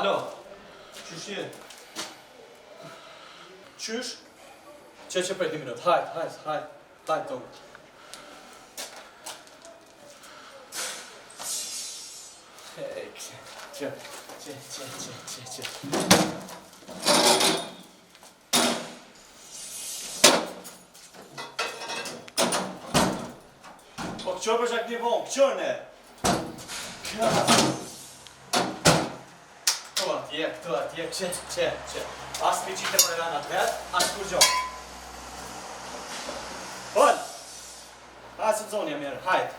Alo. Qysh je? Qysh? Që për 2 minut. Hajt, tonë. Që. Po këqo për shak një vonë, këqone! Këtu atje, që. Asë mi qite për e rana të vetë, asë kur gjo. Hëllë! Asë të zonja mirë, hajtë.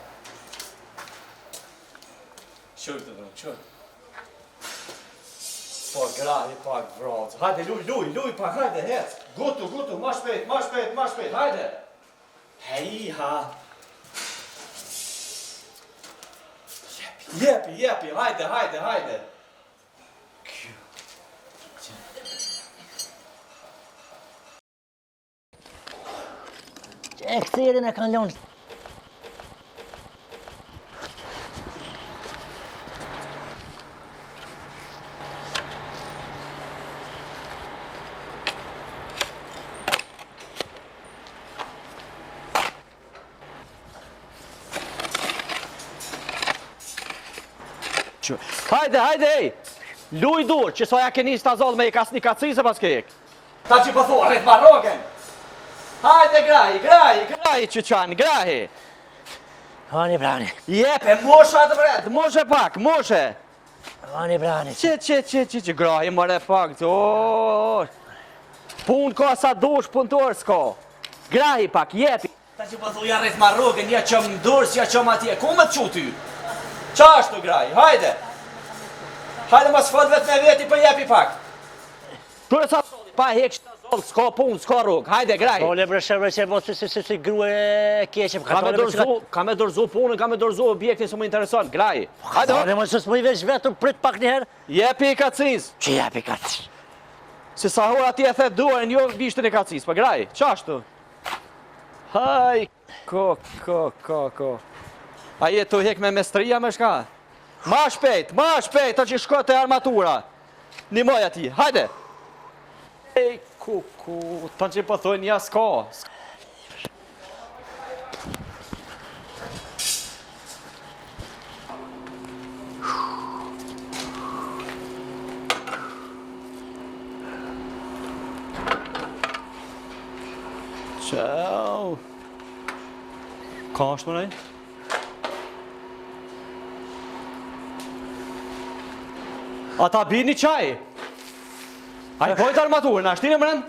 Qërë të dhërë, qërë. Po, grahi pak vracë. Hajde, luj pak, hajde, hec. Gutu, ma shpejt, hajde. Hej, ha. Jepi, hajde. Kjo. E këtërin e kanë lonë. Hajde, ej! Luj dur, që soja ke njës të azol me i kas një kacise pas ke ik. Ta që pëthu, arret marrogen! Hajde, grahi që qanë, grahi! Hani brani. Jepe, mosha të bret, moshe pak, moshe! Hani brani. Që, grahi mëre pak, Pun ka sa dush, pun tërë s'ka. Grahi pak, jepi. Ta që pëthu, arret marrogen, ja qëm ndurës, ja qëm atje, ku më të qu ty? Qa ashtu, grahi, hajde! Hajde ma s'fot vetë me veti për jepi pak. Kërë sa pa hek që të zollë, s'ka pun, s'ka rrugë, hajde graj. Ole brëshërë që po si grue keqe. Ka me dorzu punën, ka me dorzu objektin së më intereson, graj. Hajde, ole më së s'moj veç vetëm prit pak njëherë. Jepi i kacins. Që jepi kacins? Si sa hur ati e thet duarën, jo vishtën e kacins, për graj, qashtu. Haj, ko. A jetë të hek me mestria me shka? Ma shpejt, ta që shko të armatura. Një moj ati, hajde. Ej, ku, ta që pëthojnë një s'ka. Ciao. Ka është më nëjë? Ata bini qaj? A i pojtë armaturën, ashtë tine mërën?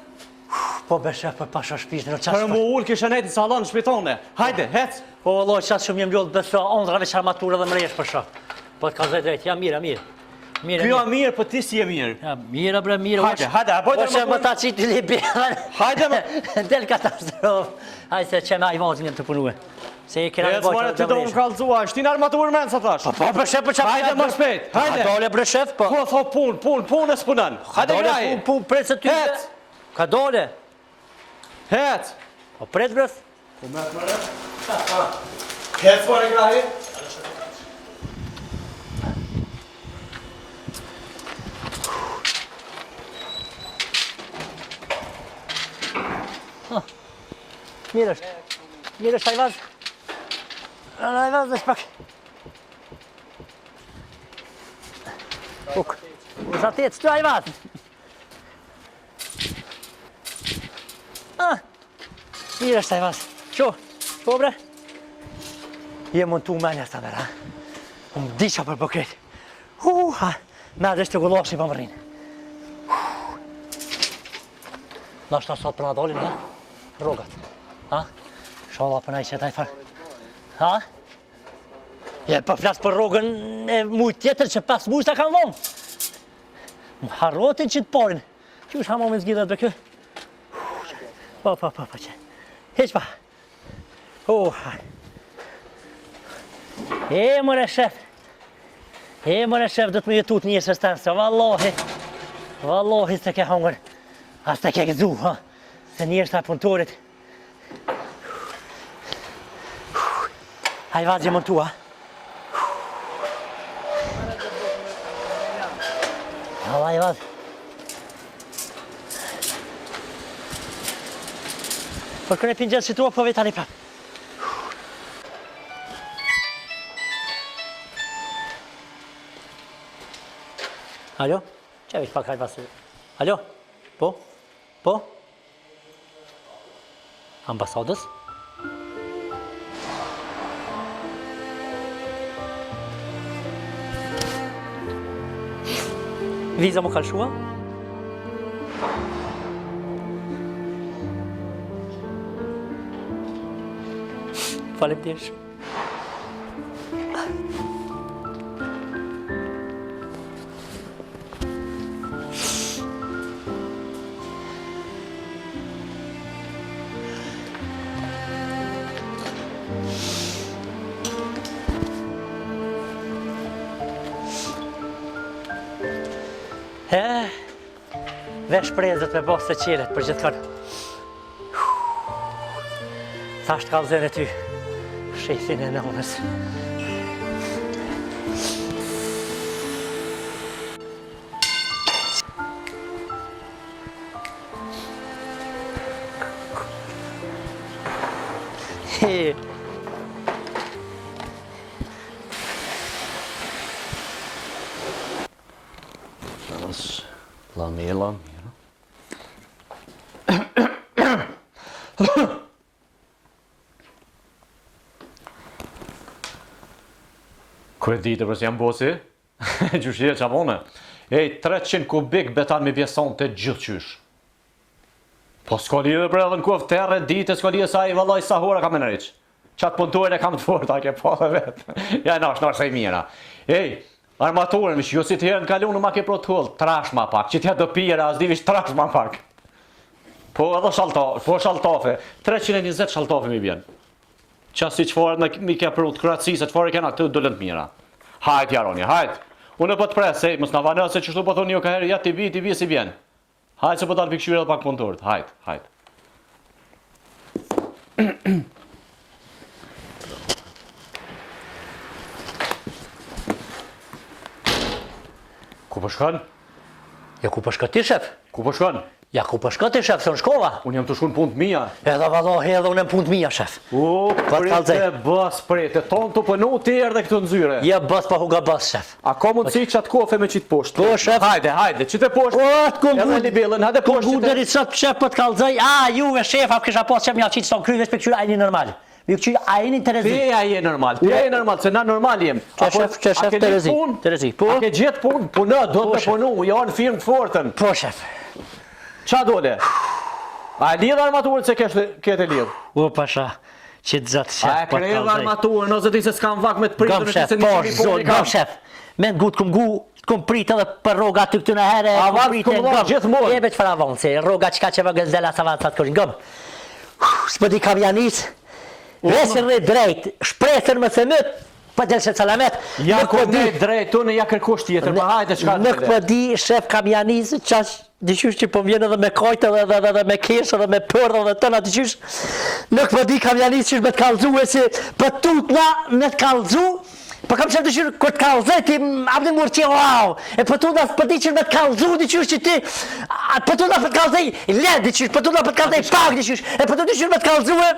Po beshe për pasha shpishtë në qashtë. Për mu ullë kishe nejti salon në shpitone. Hajde, hec. Po Allah, qatë shumë jem ljollë besho ondrave që armaturë dhe mresh për shë. Po të ka zë drejtë, ja mirë. Kjo mirë, për ti si e mirë. Ja, mirë, bre, mirë. Hajde, a pojtë armaturën. Po që më ta qitë li bjerën. Hajde më. Del katastrofë. Hajde se që me ajvazin jem të punuë. Se i kena në bojtë të do më kalzua, është ti në armaturë menë, sa thash. Po bëshef për qatë. Hajde më shpejt, hajde. Dole brëshef, po. Po, tho punë e s'punën. Hajde graj. Punë, pretë se ty. Hec. Ka dole. Hec. Po pretë brëth. Po me të mërë. Hec, mërë grahi. Mirë është. Mirë është ajvaz. Ajvaz dhe shpak. Uk. Zatet, s'tu ajvaz. Mirë është ajvaz. Qo bre? Je mund tu menja së të mërë, ha? Unë disha për bëkret. Me dhe shtë gulloshi për më rrinë. Në është asot për në dolin, ha? Rogat. Ha? Shala për nëjë që taj farë. Ha? Je për flasë për rogën e mujtë tjetër që pas mujtë të kanë vonë. Më harrotin që të parin. Që është hamo me zgjidhet bre kë? Po që. Heq pa. E mëre shef, dhëtë me jetut njësës të nëse, vallohi se ke hongër, as të ke gëzu, ha, se njërës të punëtorit. Haj vazhje më tua. Allah i vadh. Për kërë e pinë gjithë situa, po vetë tani prapë. Alo? Që vishë pak hajtë pasë? Alo? Po? Po? Ambasadës? Viza më kalshua? Faleminderit shumë. Vesh prezët me bosë të qilet për gjithë kanë. Thashtë kalëzën e ty, shefin e nënës. Lamela. Kërë ditë përës jam bosi, gjyshje që avone. 300 kubik betan me pjeson të gjithë qysh. Po s'ko lidhe për edhe në kofë terre ditë, s'ko lidhe sa i vallaj sa hora kam e në reqë. Qatë puntuar e kam të forta, ke po dhe vetë. Ja nash se i mira. Armaturën, vish, jo si të herën kalunë ma ke pro të hullë, trash ma pak, që t'ja do pira, as di vish trash ma pak. Po edhe shaltafe, 320 shaltafe mi bjenë. Qa si qëfarë mi ke pru të kratësi, se qëfarë i kena këtë dëllën të mira. Hajt, Jaroni, hajt. Unë e po të presë, mës në vanë se qështu po thonë jo ka herë, ja t'i vi si bjenë. Hajt se po dalë pikëshyre dhe pak punturët, hajt, hajt. Ku po shkon? Ja ku po shko ti, shef? Ku po shkon? Ja ku po shko ti, shef, se unë shkova. Unë jam të shkon punë të mija. Edhe valohi edhe unë e punë të mija, shef. Prete, tonë të pënu të erdhe këtë nëzyre. Je bës pa huga bës, shef. A ka mundësi qatë kofe me qitë poshtë? Po, shef. Hajde, qitë poshtë. Edhe libellën, hajde poshtë. Kom gudë nëri sot, shef, për të kalzaj. Juve, shef, a kisha pas që më ja qitë son kryve, s'pe këqyra ajni normal. Mi këqyra ajni Terezi. Peja je normal, se na normal jem. Që shef Terezi. Po? A ke gjithë punë, punë, do të punu, janë firmë të fortën. Po, shef. Qa dole? A e lidhë armaturën se kete lidhë? O, pasha, që të zatë, shef, a e krejë armaturën, ose ti se s'kam vak me të pritur. Gëm, shef, po, zonë, gëm, shef. Me në gutë këm gu, këm pritë edhe për roga të këtë në herë. A vatë këm vatë gjithë morë. Jebe që fara vonë, se roga qka që vë gëzdela sa vatë sa të kërën. Gëm, s'pë di kam janis, vesën dhe drejt, shpresën më thëmët, pa gjelë salamet. Ja ku ne drejt, unë ja kërkush tjetër, pa hajtë qka të nuk më di, shef kam janis, qash, diqysh që po vjen edhe me kajtë edhe me kesh edhe me përë edhe tëna diqysh, nuk më di kam janis që me të kalzu e si për tutna me të kalzu, për kam qëmë diqysh kër të kalzë ti abdi mërë që wow, e për tutna për di që me të kalzu diqysh që ti, për tutna për të kalzë let diqysh, për tutna për të kalzë pak diqysh, e për tutna diqysh me të kalzu e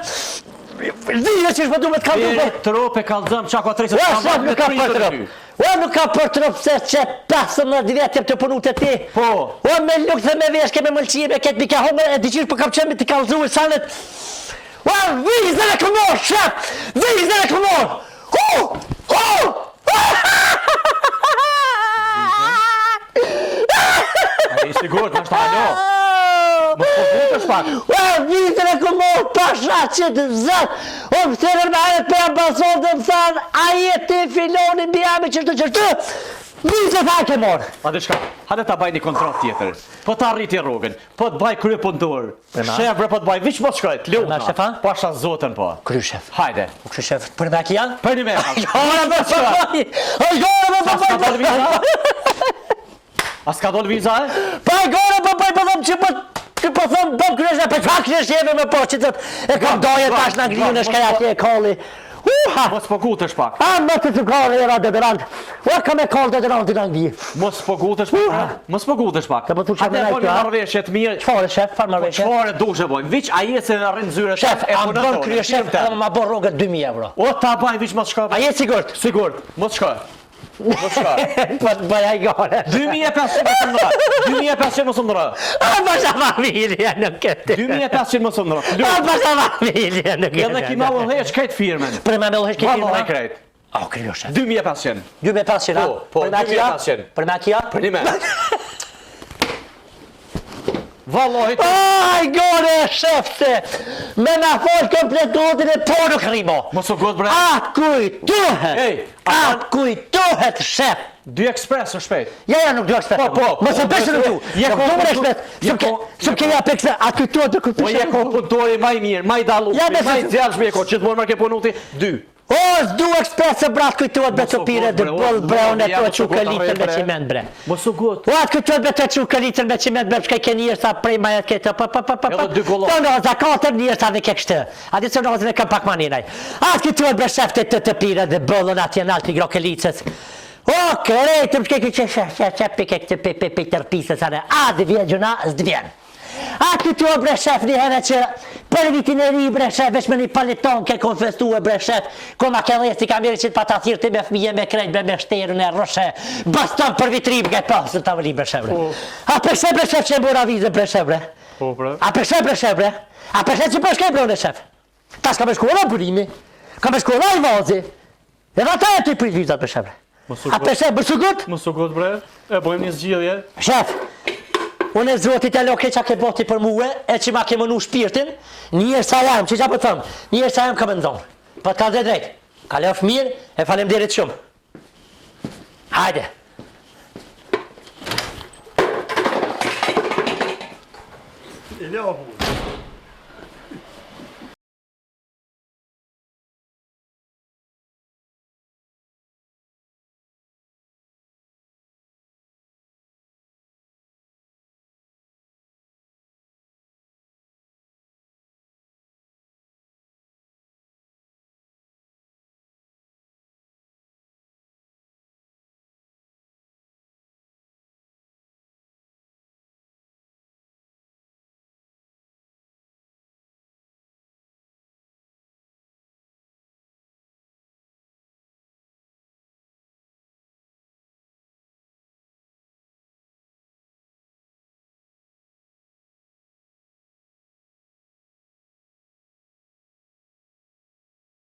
dhije që shpëtu me të kaldu për... Trop e kalzëm qa ka 30 kam me të pritë të ty. O, nuk ka për trop se që 15 vjetë të punu të ti. Po. O, me lukë dhe me veshke, me mëlqie, me ketë mika homë, e diqysh për kam qëmi të kalzu e sanet. O, vizën e këmor, shep! Vizën e këmor! A i sigurët, në shta alo. Më po vutës pak. O, vizën e këmor, pasha që të zëtë. O, më thërër me ajet për ambasadë dhe më thanë, a jeti filoni mbi ame qështu. Vizën e ke morë. A dhe shka, hajde ta baj një kontrat tjetër. Po ta rriti rrugën, po të baj krye punëtor. Shef, po të baj, viq po të shkrejt, lutna. Pasha zotën po. Kry shef. Hajde. Kry shef, për me kja? Për një me. A s'ka dole viza, e? Pa e gore, po thëmë që po thëmë bëm kërëshna, për fa kërësh jeve me po që të e kam doje tash në ngrinë në shkaja tje e kalli. Mos po gutesh pak. Më të të kare era deodorant. Ua ka me kallë deodorantin angli. Mos po gutesh pak. Mos po gutesh pak. Ka po thu çfarë Atë më po marrëveshje të mirë. Çfarë shef, farë marrëveshje? Çfarë duhet bëj? Viç ai se arrin zyrat Shef, a më bën krye shef, edhe ma bën rrogët 2000 euro. O ta baj viç mos shka. A je sigurt? Sigurt. Mos shka. Mos shka. Po të bëj ai gare. 2500 mos ndra. 2500 mos ndra. A pasha familje në këtë. 2500 mos ndra. A pasha familje në këtë. Edhe ki ma vëllheq këtë firmen. Për me vëllheq këtë Vëllheq firma? krejt. O, kryo shef. 2500. 2500, a? Po, Për me kia? 2500. Për me kia? Për një me. Vallahi. Aj, gore, shefte! Me na folë kompletutin e po nuk rimo. Mos u god bre. Atë kujtohet! Ej, Atë kujtohet, shef! 2 ekspres është shpejt. Ja, nuk do ekspres. Po. Mos e besë në tu. Je Nuk ko- do më ekspres. je ko- Shumë ke ja pekse, atë kujtohet dhe Po kujtohet. je ko punëtori maj mirë, maj dalu, Ja, besë- maj djallshme e ko, që të morë më ke punuti, 2. O, s'du ekspres se brat kujtohet me copire dhe bëll bre, unë e to që litër me qiment bre. Mos u god. O, atë kujtohet me të që litër me qiment bre, shka ke njërë sa prej majet këtë, Edhe 2 gollon. Të noza, ka të njërë sa dhe ke kështë. A di që nozën e kam pak maninaj. Atë kujtohet bre shefte të pire dhe bëllën atje në alti grokelicës. O, kërejtëm shke që pike këtë tërpisës anë. A, dhe vjen gjuna, s'dë vjen. A këtu bre shef një herë që për vitin e ri bre shef veç me një paliton ke konfestu e bre shef koma ke dhejës i kam veri që të pata thirë me fmije me krejt me shterën e rrëshe baston për vitrim ke pasë të tavëli bre shef bre. A për shef bre shef që e mbura vizë bre shef bre? Po, bre. A për shef bre shef bre? A për shef që për shkej bre në shef? Ta s'ka me shkolla burimi, ka me shkolla i vazi edhe ata e të i prit vizat bre shef bre. A për shef bërë sugut? Mos u god bre. E bojmë një zgjidhje. Shef, unë e zotit e loke që ke boti për muë, e që ma ke mënu shpirtin, njërë sa jam, që qa për thëmë, njërë sa jam ka më ndonë. Po të ka dhe drejt, ka lef mirë, e falem derit shumë. Hajde. Ele é o